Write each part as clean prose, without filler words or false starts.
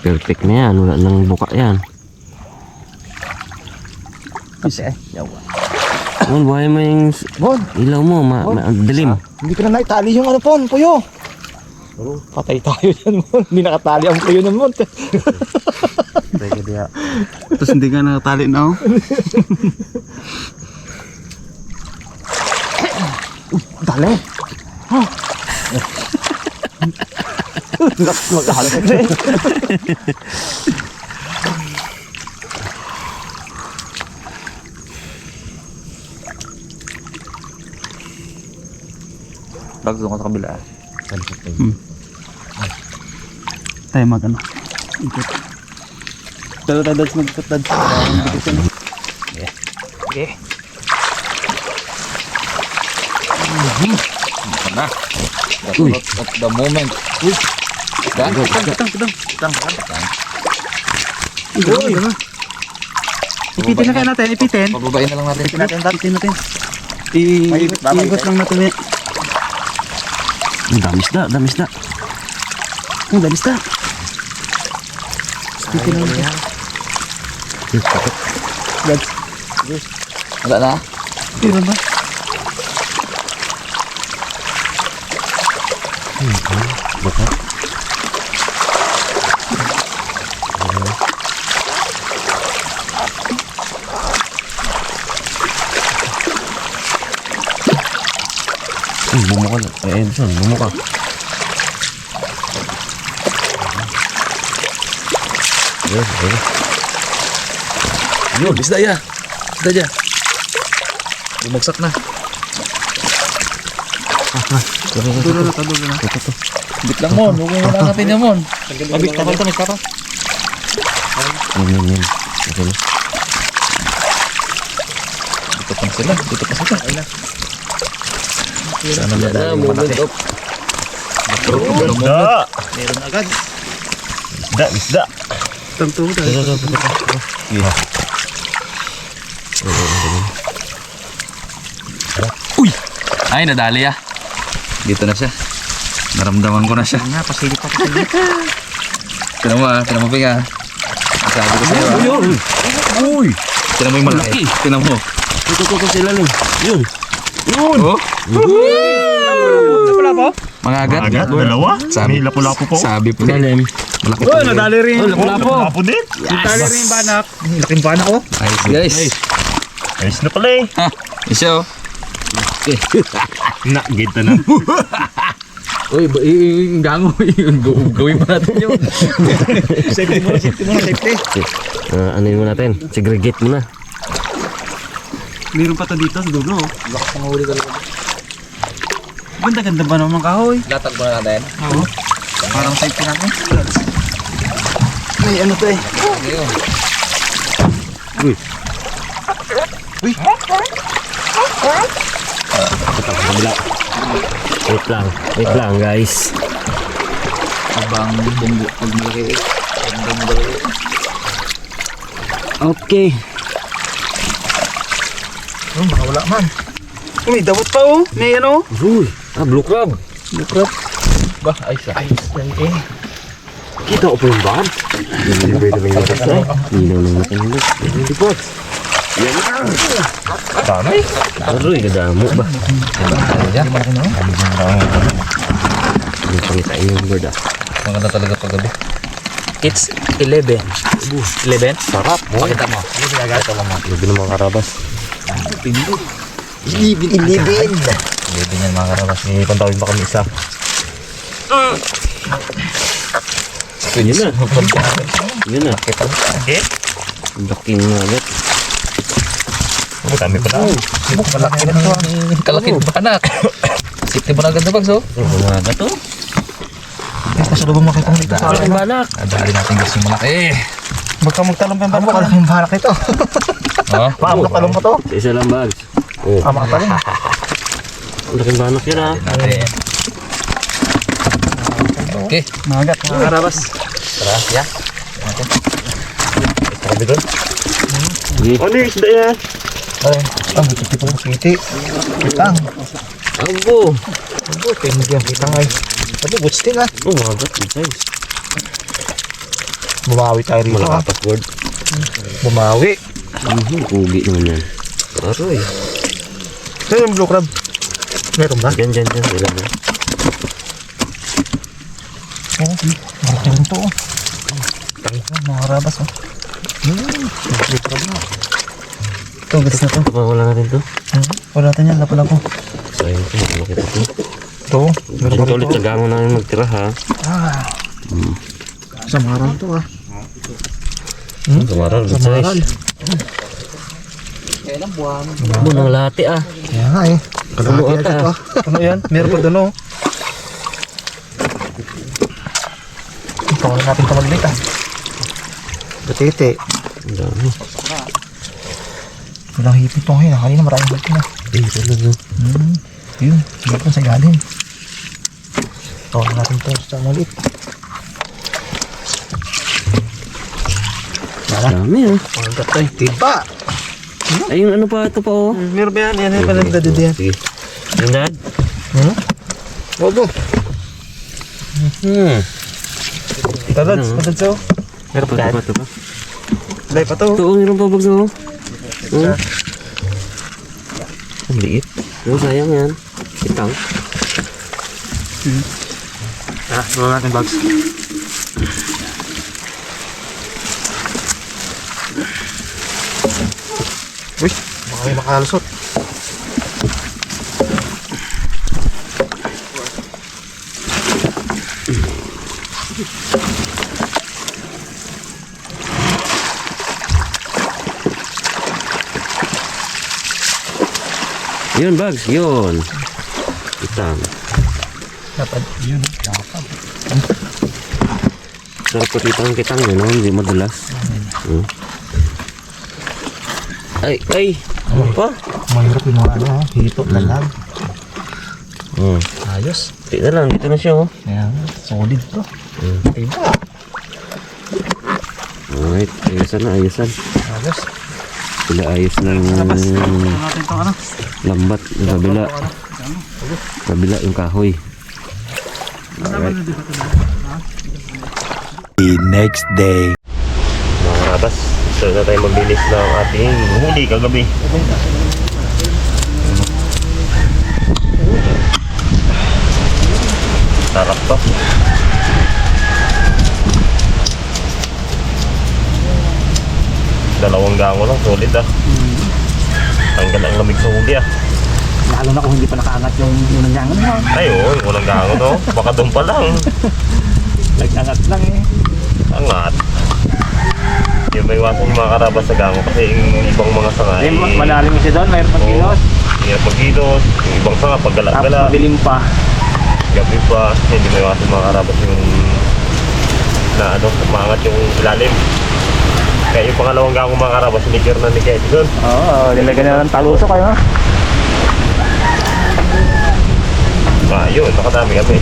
Perfect na yan. Wala nang buka yan. Kasi yawa. Bon, buhay mo yung Bon, ilaw mo. Dilim. hindi ko na naitali yung ano pon, puyo. Patay tayo dyan, Mon. Hindi nakatali ang puyo ng Mon. Pwede diya. Tapos hindi ka nakatali na, oh. Dali. Ha? Maghahalas na eh. Bago ko sa kabila. Tayo mag-ano. Ikot. Pero tayo dads mag-ikot dads. Okay. Na. At the moment. Dan. Uy! Ipitin na kaya natin, ipitin. Pababain na lang natin. Ipitin natin. Iikot lang natin eh. Damis da. Ang dalis na. Ipitin lang natin. Dads. Wala na? Meron ba? Buka. Bumuka na. Edson, bumuka. Yun, isda ya. Isda dyan. Bumagsak na. Tulo na. Bit lang Mon. Huwag mo na natin yan Mon. Mabit, tapal. Yan. Okay na. Dito pa sila. Sana madali yung malaki. Meron agad. Isda. Tanto tayo. Uy! Ay, nadali ah. Dito na siya. Naramdaman ko na siya. Pasilip pa. Tinan mo Ping ah. Sabi ko sa'yo ah. Uy! Tinan mo yung malaki. Tinan mo. Ito sila lang. Yun. Oh! Lapu-lapo? Mga agad. Dalawa? Sabi, May lapu-lapo po. Sabi po. Dalim. Malaki Oh, po. nadali rin. Lapu-lapo. Lapu din. Nadali rin yung banak. Laking banak oh. Ayos guys. Ayos na pala eh. Ha! Isa oh. Gita na. Uy, yung gango. Gawin pa natin yun. Safety muna, safety. Ano yun natin? Segregate muna. Meron pa to dito sa dulo. Lakas ng huli talaga. Ganda ba naman kahoy? Latag mo na natin. Oo. Parang safety natin. Ay, ano to eh? Ngayon. Wait lang guys. Abang bumbu pag malaki. Okay. Wala man. May dawat pa oh. May ano? Uy, blue crab. Ba, ayos ah. Kita ko pa yung bag. Hinaw lang natin yung look. Hindi po. Yan na. Dami. Aroy, kadamo ba? Yan. Hindi pangitain yung bird ah. Maganda talaga paggabi. It's 11. 11? Sarap mo. Pakita mo. Ito lang mo. Labi ng mga karabas. 11 yan mga karabas. Pantawin pa kami isa. Yun na. Yun na. Kita mo. Daking nga agad. Dami pa na. Malaki na ito. Kalaking banak. Safety mo na agad na bags oh. Umaga to. Guys, nasa lubang makita mo dito. Daking banak. Adali natin guys yung malaki. Baka magtalong pa yung banak. Kalaking banak ito. Ha? Paamok-talong pa to. Isa lang bags. Oh. Tama ka pa rin. Laking banak yan ah. Natin. Okay. Magat, mga karabas. Tara, ya. Sabi doon. Sige. Ano yung isda yan? Ay, ang buti po ng kiti. Kitang. Abo. Abo, tingin yung kitang ay. Abo, butsting ah. Oh, magat. Good size. Bumawi tayo rito. Malakas word. Bumawi. Ugi naman yan. Aroy. Saan yung blue crab? Meron ba? Diyan. Ilan na. Oo. Malaki rin to. Mga karabas oh. Blue crab na. Ito, gatas na to. Wala na rin to. Wala natin yan. Lapo-lapo. Sayang ko. Malaki to. Ito. Meron Ito ulit sa gango namin magtira ha. Samaral to ah. Samaral. Good size. Bunang lati ah. Kaya nga eh. Puno ata ah. Ano yan? Meron pa doon oh. Ikaw na natin kamaglit ah. Batete. Ang dami. Walang hipit tong hina. Kanina maraming hipit na. Talaga. Yun. Hipit ko sa ilalim. Ikaw na natin to sa malit. Dami ah. Ang gatay. Tiba. Ay yung ano pa ito pa oh. Meron ba yan? Yan pa nagdadid yan. Sige. Yung dad. Obo. Tadads. Tadads oh. Meron pa ito pa. Lay pa to. Ito oh. Meron pa bags oh. Ang liit. Pero sayang yan. Kitang. Wala natin bags. Uy, baka may makalusot. Yun bags. Yun. Kitang. Dapat yun. Dapat. Sarap ko kitang yun. No? Hindi madalas. Ay. Ano pa? Mahirap yung mga ano, hitot na lang. Ayos. Tignan lang. Dito na siya oh. Ayan, solid to. Tiba. Alright. Ayusan. Ayos. Sila ayos ng Natin itong ano. lambat. Yung kabila. Kabila yung kahoy. Alright. The next day. Mga karabas, gusto na tayo maglinis ng ating huli kagabi. Sarap to. Dalawang gango lang, solid ah. Tanggal ang lamig sa huli ah. Lalo na kung hindi pa nakaangat yung nanyangan mo. Ay oo, yung unang gango to. Baka doon pa lang. Nag-angat lang eh. Angat. Yung may iwasan yung mga karabas sa gango kasi yung ibang mga sanga ay Malalim siya doon, mayroon pang kilos. hirap magkilos. Yung ibang sanga Tapos paggala-gala. madilim pa. Gabi pa, hindi may iwasan mga karabas yung na ano, maangat yung ilalim. Kaya yung pangalawang gango mga karabas, sinigir na ni Edson. Oo, nilagyan na ng talusok kayo. Yun, nakadami kami.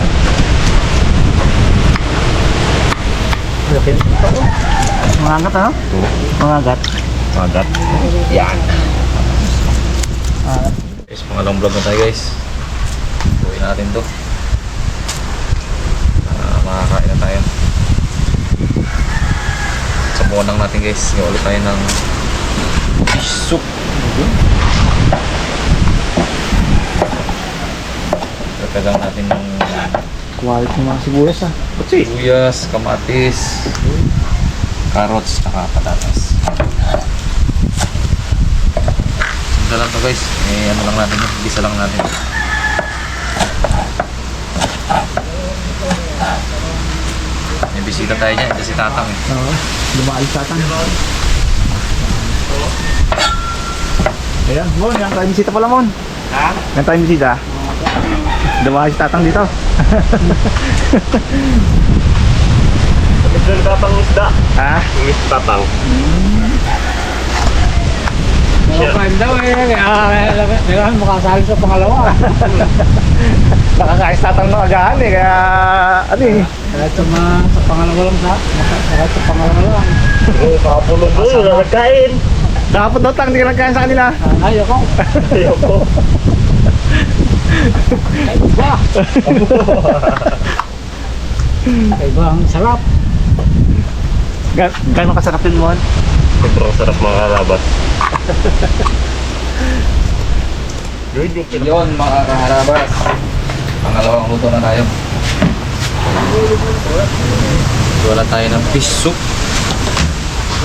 Mangagat ano? Mangagat. Magat. Yan. Guys, pangalawang vlog na tayo guys. Buhay natin to. Makakain na tayo. Sabuan lang natin guys. Gawa ulit tayo ng fish soup. Tatagang natin ng Quality mga sibuyas ah. sibuyas, kamatis, carrots, saka patatas. Sundan lang to guys. Ano lang natin yun. Bisa lang natin. May bisita tayo dyan. Ito si Tatang eh. Oo, lumaalis satan. Ayan, Mon, yan tayong bisita pala, Mon. Ha? Yan tayong bisita. Lumaalis tatang dito. Ito yung tatang isda. Ha? Yung tatang. Friend daw eh, kaya makasali sa pangalawa. Nakakais tatang ng agahan eh, kaya ano eh. Kahit sa pangalawa lang kahit sa pangalawa lang. Kapulog mo yun, nagkain. Dapat daw tang, hindi ka nagkain sa kanila. Ayoko. Ayoko. Ba? Ay ba, ang sarap. Gano'ng kasarap din mo? Sobrang sarap mga karabas. Yun yung pinaka... Yun mga kaharabas. Pangalawang luto na tayo. Wala tayo ng fish soup.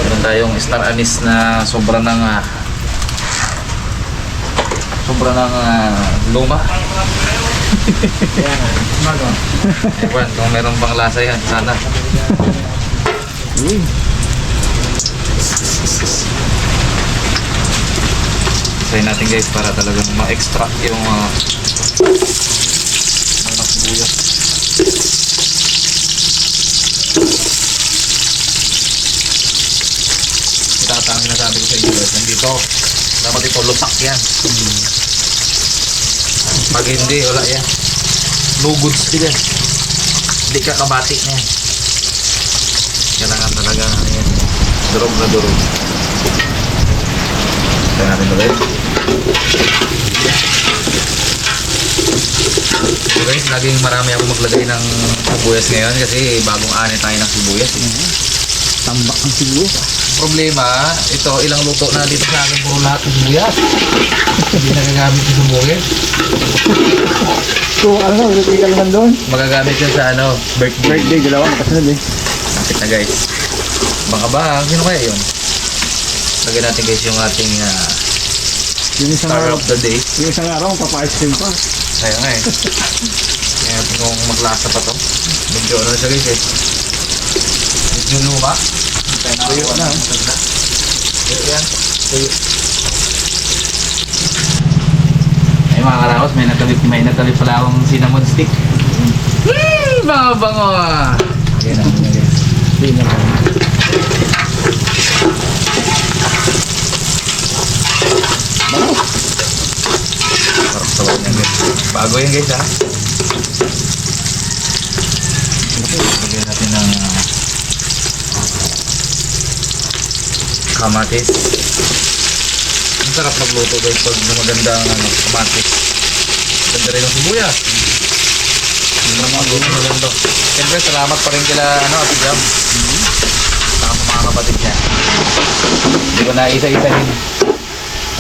Meron tayong star anise na sobra ng luma. Ewan, kung meron bang lasa yan, sana. Isayin natin guys para talagang ma-extract yung mga sibuyas. Ito ang sinasabi ko sa inyo guys, nandito dapat ito lusak yan. Pag hindi, wala yan. No goods din yan. Hindi ka kabati na yan. Kailangan talaga yan. Durog na durog. Kaya natin ulit. So guys, laging marami ako maglagay ng sibuyas ngayon kasi bagong ani tayo ng sibuyas. Tambak ang sibuyas. Problema, ito ilang luto na dito sa akin puro lahat ng sibuyas. Hindi nagagamit yung sibuyas. So ano, ulit ka naman doon? Magagamit yun sa birthday. Birthday, dalawa, makasunod eh. Kapit na guys. Baka ba, sino kaya yun? Lagyan natin guys yung ating Yung isang star araw, of the day. yung isang araw, papa-ice cream pa. Kaya nga eh. Kaya natin kung maglasa pa to. Medyo ano siya guys eh. Medyo luma. Tuyo na. Tuyo yan. Tuyo. Ay mga karabas, may nagkalip pala akong cinnamon stick. Mga bango! Ayan na muna guys. Hindi na lang. Parang sabaw niya guys. Bago yan guys ha. Lagyan natin ng kamatis. Ang sarap magluto guys pag maganda ang kamatis. Ganda rin ang sibuyas. Ang sarap magluto na ganda. Siyempre salamat pa rin kila Ate Jam. Saka sa mga kapatid niya. Hindi ko na isa-isahin.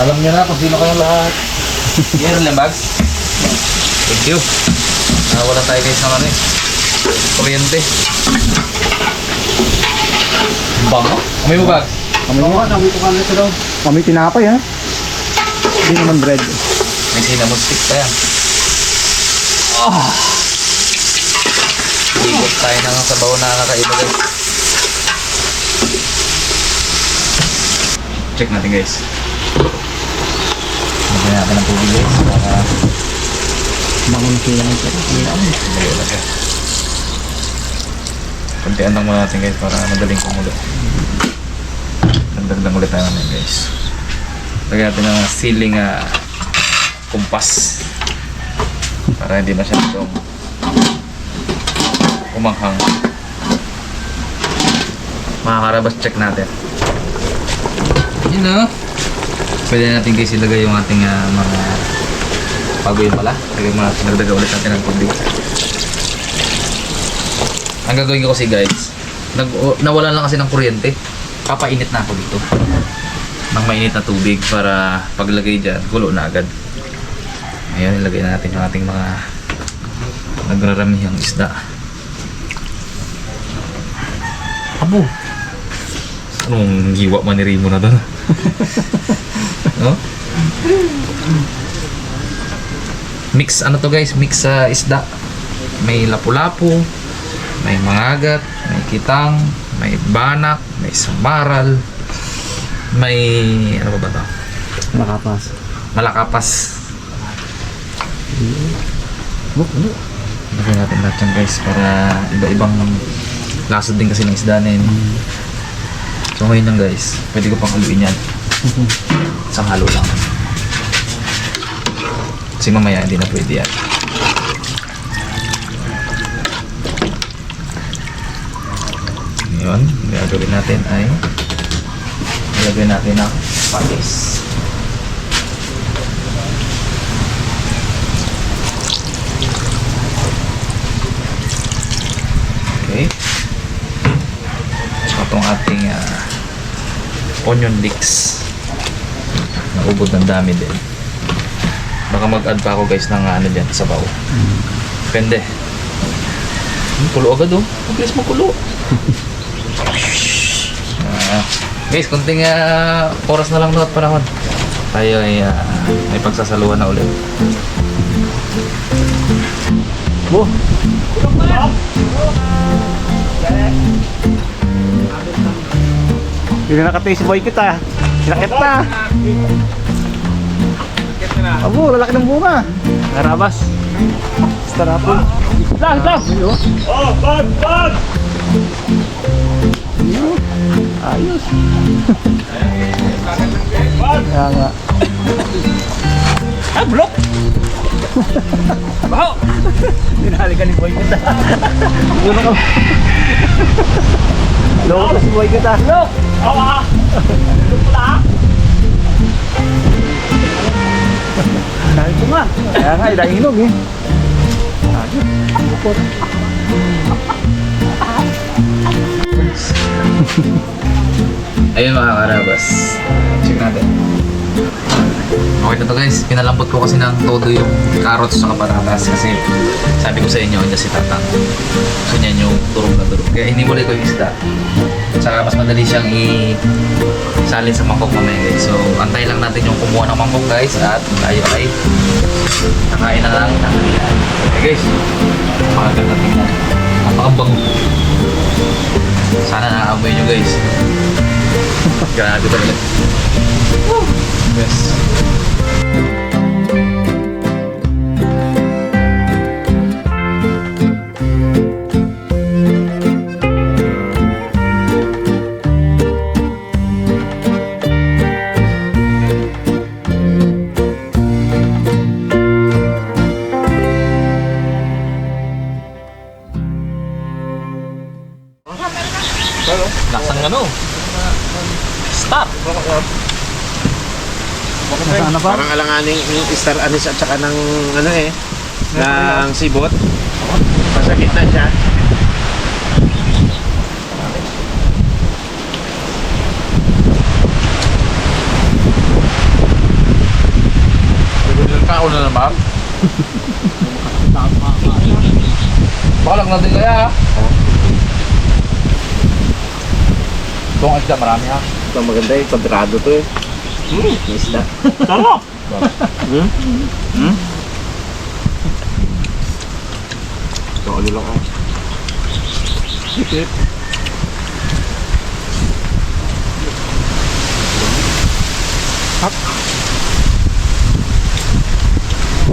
Alam niyo na kung sino kayo lahat. Yan lang bags. Thank you. Wala tayo guys ng kuryente. Bango. Amoy mo bags? Kami mo, kami tinapay ha. Hindi naman bread. May cinnamon stick pa yan. Igot tayo ng sabaw na kakaiba guys. Check natin guys. Lagyan natin ng tubig guys. Para Bangon sila ng sarap. malayo na siya. Kuntian lang muna natin guys para madaling kumulo. Nagdagdag ulit tayo namin guys. Lagyan natin ng siling kumpas. Para hindi masyadong umanghang. Mga karabas, check natin. Yun o. Pwede natin guys ilagay yung ating mga pagoy pala. Lagay mo natin, nagdaga ulit natin ng tubig. Ang gagawin ko kasi guys, nawalan lang kasi ng kuryente. Papainit na ako dito ng mainit na tubig para paglagay dyan, gulo na agad. Ngayon, ilagay natin yung ating mga nagraramihang isda. Abo! Anong hiwa maniri mo na doon? No? Mix ano to guys? Mix isda. May lapu-lapu, may mangagat, may kitang, may banak, may samaral, may ano ba to? Makapas. Malakapas. Lagyan natin lahat yan guys para iba-ibang lasa din kasi ng isda na yun. So ngayon lang guys, pwede ko pang haluin yan. Isang halo lang. Kasi mamaya hindi na pwede yan. Ngayon, gagawin natin ay ilagay natin ang patis. Okay. Saka itong ating onion leeks. Naubod ng dami din. Baka mag-add pa ako guys ng ano dyan, sabaw. Depende. Kulo agad oh. Mabilis mo kulo. Guys, kunting oras na lang daw at panahon. Tayo ay may pagsasaluhan na ulit. Oh. Hindi na nakatayo si Boy kita. Sinakit na. Abo, lalaki ng bunga. Narabas. Starapon. Lang. Oh, bag! Ayos. Kaya nga. Ah, block! Baho! Dinali ka ni Boy kita. Yun ka. Loko na si Boy kita. Loko! Oo ah! Dahil ko nga. Kaya nga, dahil hinog eh. Ayos. Lukot. Ayun mga karabas. Check natin. Okay na to guys. Pinalambot ko kasi ng todo yung carrots sa patatas kasi sabi ko sa inyo, yun si Tatang. Gusto niya yung turog na turog. Kaya hinimulay ko yung isda. Saka mas madali siyang salin sa mangkok mamaya guys. So antay lang natin yung kumuha ng mangkok guys at tayo ay nakain na lang ng halian. Okay guys. Makaganda tingnan. Napakabango. Sana nakaamoy nyo guys. Grabe talaga. Yes. Lasang ano? Stop! Nasaan na pa? Parang alanganing yung star anis at saka ng ano ng sibot. Nasa gitna siya. Ilang taon na naman? Bakalak natin kaya ha? Itong isda marami ha? Ito maganda eh, kwadrado to eh. May isda. Sarap! Ito ano lang ah.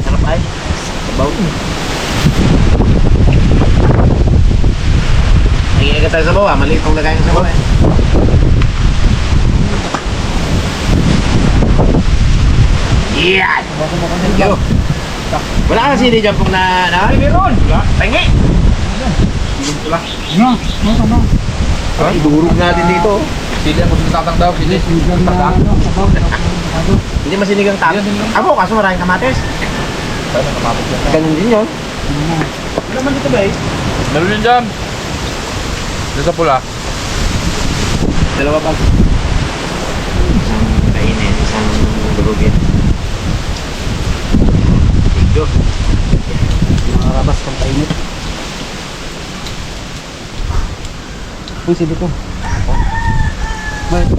Sarap ay. Sabaw. Nangingigat tayo sa bawa, maliit ang lagay ng sabaw eh. Yan! Thank you. Wala ka sili dyan pong ay meron! Tangi! Idurog natin dito. Sili ang gusto tatang daw, sili. Hindi masinigang tap. Abo, kaso maraming kamates. Sana kamapit yan. Ganun din yun. Ano naman dito ba eh? Meron yun dyan. Dito sa pula. Dalawa bag. Isang kainin, isang durugin. Tigdo. Nakarabas kang painit. Uy, sili ko. Bakit?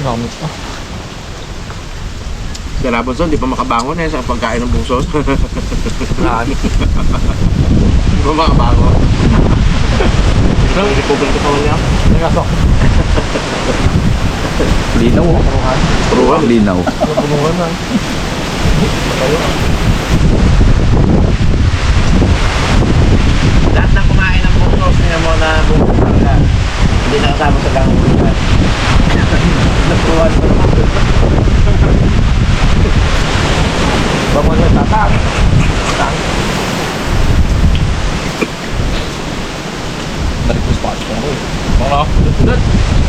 Gamit pa. Si Robinson, di pa makabangon eh sa pagkain ng bungsos. Marami. Di pa makabangon. Hindi po ba ito sa kanya? Nakasok. Linaw oh. Turuan. Linaw. Punuhan na. Lahat ng kumain ng bungsos niya mo na bungsos ka. Hindi nakasama sa gang bungsos. Nagturuan pa naman. Bawal yung tatang. Naripos pa kasi ako eh. Mga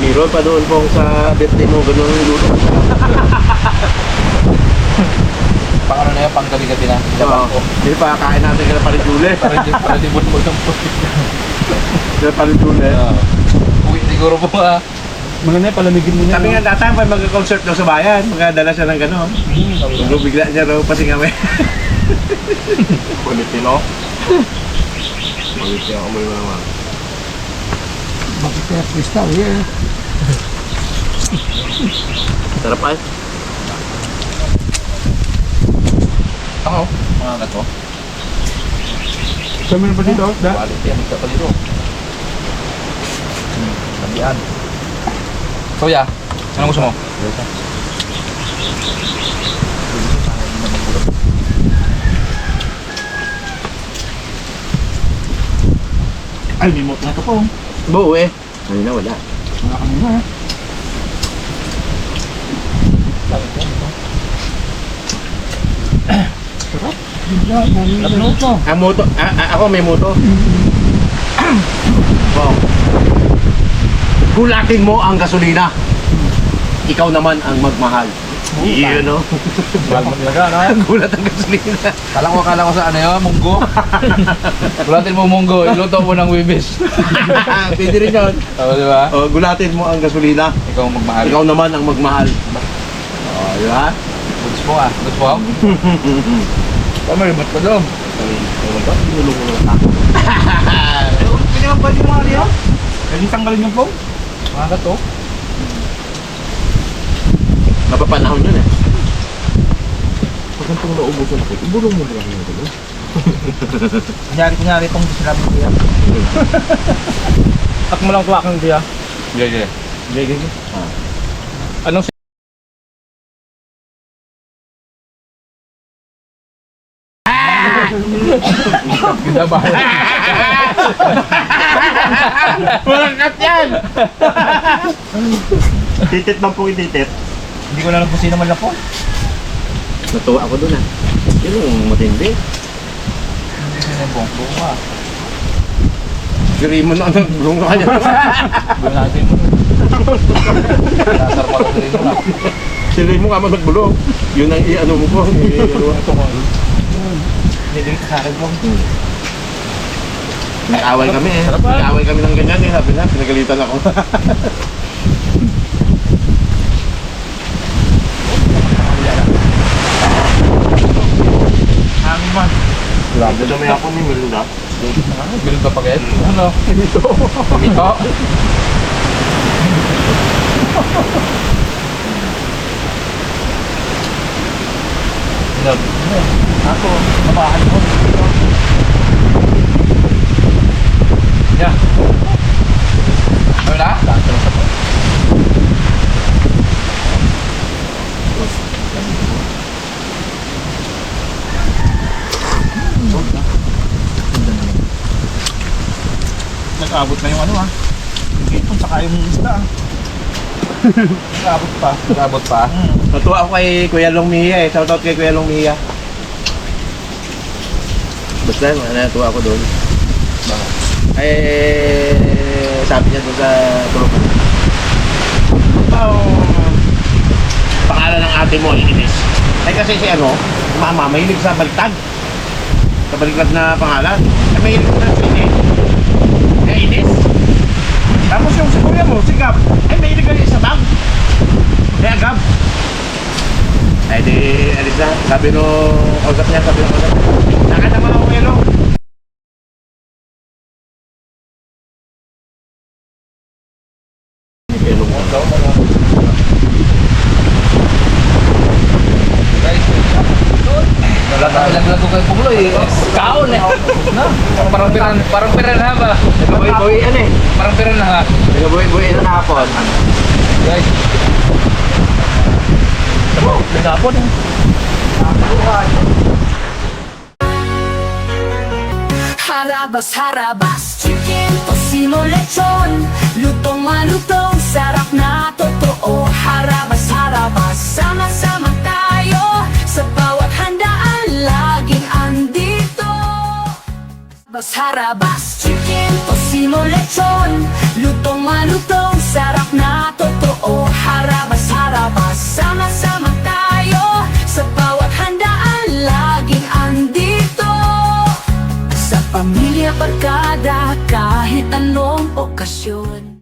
Meron pa doon pong sa birthday mo, ganun yung luto. Pang ano na yan, pang gabi-gabi na. Oo. Hindi pa kakain natin kaya palijule. Para di mo ng Kaya palijule. Uwi, siguro po Mga na, palamigin mo niya. Sabi nga dati, pag mag-concert daw sa bayan, magdala siya ng gano'n. Kung bigla niya raw pati kami. Pilipino. Pilipino ang amoy mo naman. Bakit kaya kristal, yeah. Sarap ay. Ako, mga gato. Kami na pa dito, da? Quality yan, isa pa dito. Sabihan. Kuya, anong gusto mo? Ay, may mot na ito po. Buo eh. Ano na, wala. Mga kanina, ha? Sarap. Bigla, nalilot mo. Ang moto, ako may moto. Wow. Gulatin mo ang gasolina. Ikaw naman ang magmahal. Iyon no? Mahal mo talaga, no? Gulat ang gasolina. Kala ko sa ano yun, munggo. Gulatin mo munggo, iluto mo ng wibis. Pwede rin yun. Tama, di ba? Oh, gulatin mo ang gasolina. Ikaw ang magmahal. Ikaw naman ang magmahal. Oh, di ba? Goods mo ah. Goods mo? Tama, ba't pa doon? Tinulong mo lang ako. Pwede ka pwede mga niya? Pwede tanggalin yung phone? Mga gato. Mapapanahon yun eh. Pag ang itong naubusan ako, ibulong mo lang yung gulo. Kunyari itong sinabi ko yan. At mo lang tuwakang diya. Sige. Gigi. Anong Ganda ba? Walang cut yan! Titit lang po ititit. Hindi ko alam kung sino man lang po. Natuwa ako dun ah. Yun yung matindi. Hindi na yung bongko ah. Siri mo na ang bulong ka kanya. Gawin natin. Nasar pa rin mo na. Siri mo ka man nagbulong. Yun ang i-ano mo po. Hindi ka sa akin po. Nag-away kami eh. Nag-away kami ng ganyan eh. Sabi na, pinagalitan ako. Hangin man. Ito may ako ni Melinda. Bilog pa pagayat? Ano? Dito. Dito? Ako, nabahan ko. Yeah. Ano na? Nag-abot na yung ano ha. Yung gitong saka yung isda ah. Nag-abot pa. Nabot pa? Natuwa ako kay Kuya Long Mia eh. Shoutout kay Kuya Long Mia. Basta, natuwa ako doon. Sabi niya doon sa grupo. Pangalan ng ate mo, Ines. Ay kasi si ano, mama, mahilig sa baliktad. Sa baliktad na pangalan. Ay mahilig na si Ines. Kaya Ines. Tapos yung si kuya mo, si Gab. Ay mahilig ka rin sa bag. Kaya Gab. Ay di, alis na. Sabi no, kausap niya, sabi no, saka na mga kuelo. Nalaglag ko kay Puglo eh. Kaon eh. Parang piran ha ba? Nagaboy-boy yan eh. Parang piran na ha. Nagaboy-boy na hapon. Guys. Nagapon eh. Harabas, chicken, tocino, lechon. Lutong malutong, sarap na totoo. Harabas, sama-sama tayo. Sa bawat handaan, laging andito. Harabas, chicken, tocino, lechon. Lutong malutong, sarap na totoo. Harabas, sama-sama tayo. Sa bawat handaan, barkada kahit anong okasyon.